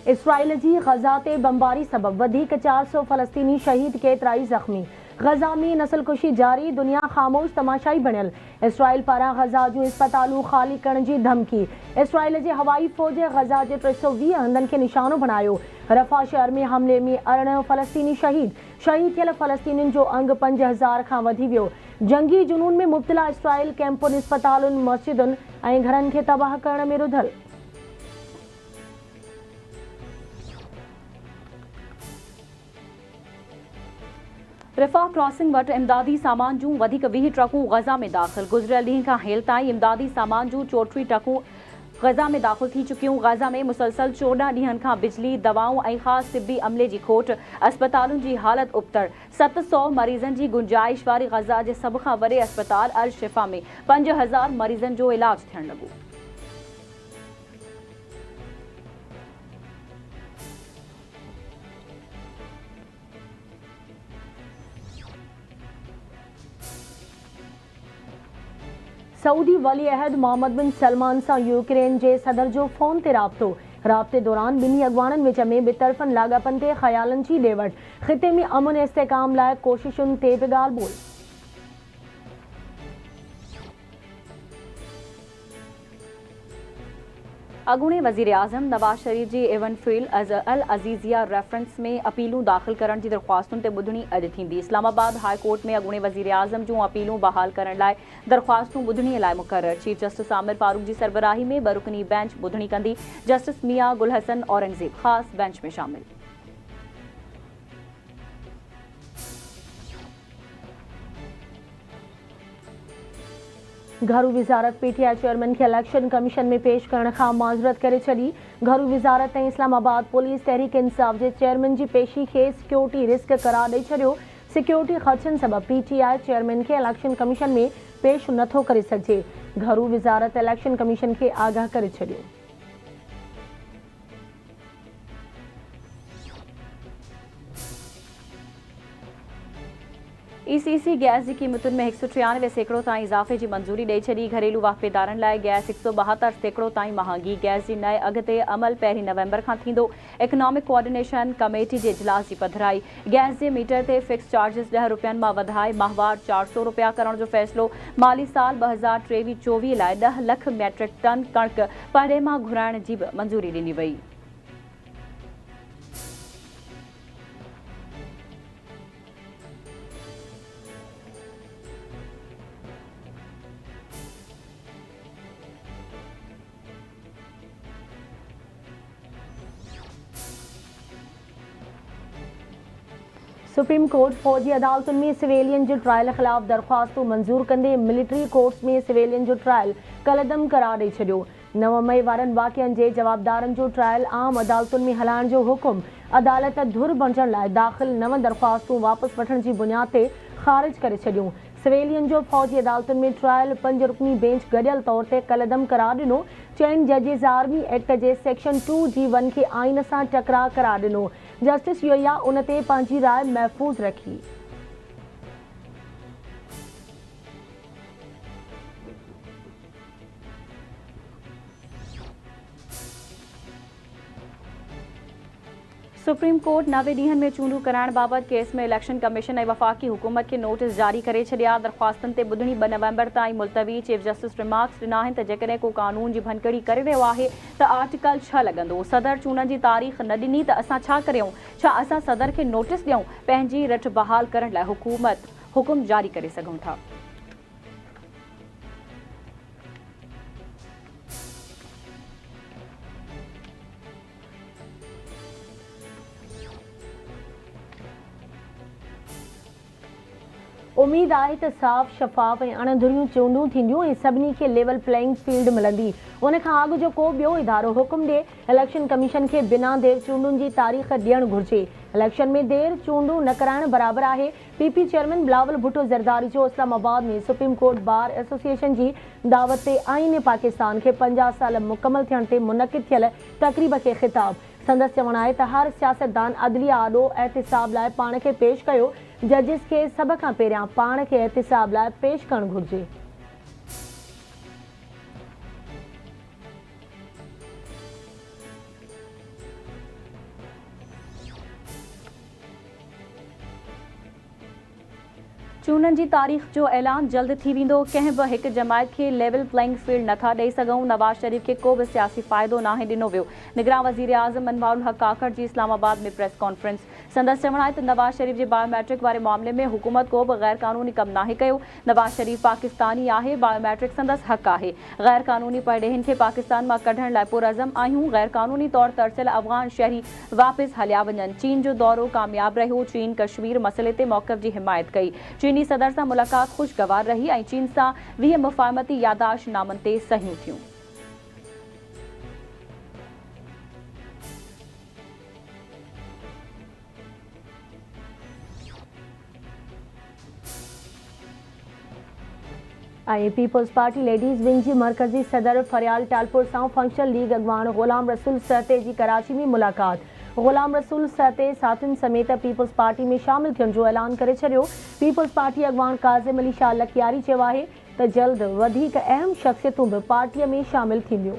Israel जी गज़ा ते बमबारी सबब वधीक 400 फ़लस्तीनी शहीद केतिराई ज़ख़्मी। गज़ा में नस्लकुशी जारी, दुनिया ख़ामोश तमाशाई बणियल। इसराइल पारां गज़ा जूं इस्पतालूं ख़ाली करण जी धमकी। इसराइल जे हवाई फ़ौज गज़ा जे 320 हंधनि खे निशानो बणायो। रफ़ा शहर में हमले में 18 फ़लस्तीनी शहीद थियल फ़लस्तीनियुनि जो अंग 5000 खां वधी वियो। जंगी जुनून में मुब्तला इसराइल कैंपुनि, इस्पतालुनि, मस्जिदुनि ऐं घरनि खे तबाह करण में रुधल। रिफा क्रॉसिंग वटि इमदादी सामान जूं वधीक 20 ट्रकूं गज़ा में दाख़िल। गुज़िरियल ॾींहं खां हेल ताईं इमदादी सामान जूं 34 ट्रकूं गज़ा में दाख़िल थी चुकियूं। गज़ा में मुसलसल 14 ॾींहनि खां बिजली, दवाऊं ऐं ख़ासि तिबी अमले जी खोट, अस्पतालुनि जी हालत उबतर। 700 मरीज़नि जी गुंजाइश वारी गज़ा जे सभ खां वॾे अस्पताल अल शिफ़ा में 5000 मरीज़नि जो इलाज थियण लॻो। सऊदी वली अहद मोहम्मद बिन सलमान सां यूक्रेन जे सदर जो फ़ोन ते राब्तो। राब्ते दौरान ॿिन्ही अॻवाननि विच में ॿितरफ़नि लाॻापनि ते ख़यालनि जी ॾे वठि, ख़िते में अमन इस्तेहकाम लाइ कोशिशुनि ते बि ॻाल्हि ॿोल। अॻूणे वज़ीर आज़म नवाज़ शरीफ़ जी एवनफील्ड अल अज़ीज़िया रेफरेंस में अपीलूं दाख़िल करण जी दरख़्वास्तुनि ते ॿुधणी अॼु थींदी। इस्लामाबाद हाई कोर्ट में अॻूणे वज़ीर आज़म जूं अपीलूं बहाल करण लाइ दरख़्वास्तूं ॿुधणीअ लाइ मुक़रर। चीफ जस्टिस आमिर फारूक जी सरबराही में बरुकनी बेंच ॿुधणी कंदी। जस्टिस मियां गुल हसन औरंगज़ेब ख़ासि बेंच में शामिल। घरू विज़ारत पीटीआई चेयरमैन खे इलेक्शन कमीशन में पेश करण खां माज़रत करे छॾी। घरू विज़ारत ऐं इस्लामाबाद पुलिस तहरीक इंसाफ़ जे चेयरमैन जी पेशी खे सिक्योरिटी रिस्क करार ॾेई छॾियो। सिक्योरिटी ख़दशनि सबबि पीटीआई चेयरमैन खे इलेक्शन कमीशन में पेश नथो करे सघिजे। घरू विज़ारत इलेक्शन कमीशन खे आगाह करे छॾियो। ईसीसी गैस की कीमतुनि में 193 सैकड़ो ताईं इज़ाफ़े की मंजूरी ॾेई छॾी। घरेलू वाहिपेदारनि लाइ गैस 172 सैकड़ो ताईं महांगी। गैस जी नए अघ ते अमल 1 नवंबर खां थींदो। इकनॉमिक कोऑर्डिनेशन कमेटी जे इजलास जी पधिराई। गैस जे मीटर ते फिक्स चार्जिस 10 रुपयनि मां वधाए माहवार 400 रुपया करण जो फ़ैसिलो। माली साल 2023-24 लाइ 10 लख मैट्रिक टन कणक परॾे मां घुराइण जी बि मंजूरी ॾिनी वई। सुप्रीम कोर्ट फ़ौजी अदालतुनि में सिविलियन जो ट्रायल ख़िलाफ़ दरख़्वास्तूं मंज़ूर कंदे मिलिट्री कोर्ट्स में सिविलियन जो ट्रायल कलदम करार ॾेई छॾियो। 9 मई वारनि वाक़िअनि जे जवाबदारनि जो ट्रायल आम अदालतुनि में हलाइण जो हुकुम। अदालत धुर बणिजण लाइ दाख़िल 9 दरख़्वास्तूं वापसि वठण जी बुनियाद ते ख़ारिज करे छॾियूं। सिविलियन जो फ़ौजी अदालतुनि में ट्रायल 5 रुकनी बेंच गॾियल तौर ते कलदम करार ॾिनो। चइनि जजिस आर्मी एक्ट जे सेक्शन 2G1 खे आइन सां टकरार करार ॾिनो। जस्टिस योया उन ते पंहिंजी राय महफ़ूज़ रखी। सुप्रीम कोर्ट 90 ॾींहनि में चूंडूं कराइण बाबति केस में इलेक्शन कमीशन ऐं वफ़ाक़ी हुकूमत खे नोटिस जारी करे छॾिया। दरख़्वास्तुनि ते ॿुधणी 2 नवंबर ताईं मुलतवी। चीफ जस्टिस रिमार्क्स ॾिना आहिनि त जेकॾहिं को कानून जी भनकड़ी करे रहियो आहे त आर्टिकल 6 लॻंदो। सदर चूंडनि जी तारीख़ न ॾिनी त असां छा करियूं? छा असां सदर खे नोटिस ॾियूं? पंहिंजी रट बहाल करण लाइ हुकूमत हुकुम जारी करे सघूं था। उम्मीद आहे त साफ़ शफ़ाफ़ ऐं अणधुरियूं चूंडूं थींदियूं ऐं सभिनी खे लेवल प्लेइंग फील्ड मिलंदी। उन खां अॻु जो को ॿियो इदारो हुकुम ॾिए इलेक्शन कमीशन खे बिना देर चूंडुनि जी तारीख़ ॾियणु घुरिजे। इलेक्शन में देर चूंडूं न कराइण बराबरि आहे। पीपी चेयरमैन बिलावल भुट्टो ज़रदारी जो इस्लामाबाद में सुप्रीम कोर्ट बार एसोसिएशन जी दावत ते आईन पाकिस्तान खे 50 साल मुकमल थियण ते मुनक़िद थियल तक़रीब खे ख़िताब। संदसि चवणु आहे त हर सियासतदान अदलिया आॾो एहतिसाब लाइ पाण खे पेश कयो। जजिस खे सभ खां पहिरियां पाण खे एहतिसाब लाइ पेश करणु घुरिजे। चूंडनि जी तारीख़ जो ऐलान जल्द थी वेंदो। कंहिं बि हिकु जमायत खे लेवल प्लेइंग फील्ड नथा ॾेई सघूं। नवाज शरीफ खे को बि सियासी फ़ाइदो नाहे ॾिनो वियो। निगरान वज़ीर आज़म अनवारुल हक़ काकड़ जी इस्लामाबाद में प्रेस कॉन्फ्रेंस। संदसि चवणु आहे त नवाज शरीफ जे बायोमेट्रिक वारे मामले में हुकूमत को बि गैर क़ानूनी कमु नाहे कयो। नवाज शरीफ पाकिस्तानी आहे, बायोमेट्रिक संदसि हक़ आहे। गैर क़ानूनी परॾेहिनि खे पाकिस्तान मां कढण लाइ पुरअज़म आहियूं। गैर क़ानूनी तौर तरसियल अफ़गान शहरी वापसि हलिया वञनि। चीन जो दौरो कामयाब रहियो। चीन कश्मीर मसइले ते मौक़िफ़ जी हिमायत कई। चीनी सदर सां मुलाक़ात ख़ुशगवार रही ऐं चीन सां 20 मुफ़ाहमती याददाश्तनामनि ते सहियूं थियूं। पीपल्स पार्टी लेडीज़ विंग जी मरकज़ी सदर फरियाल टालपुर सां फंक्शनल लीग अॻवान ग़ुलाम रसूल सहते जी कराची में मुलाक़ात। ग़ुलाम रसूल सहते साथियुनि समेत पीपल्स पार्टी में शामिल थियण जो ऐलान करे छॾियो। पीपल्स पार्टी अॻवान काज़िम अली शाह लखियारी चयो आहे त जल्द वधीक अहम शख़्सियतूं बि पार्टीअ में शामिल थींदियूं।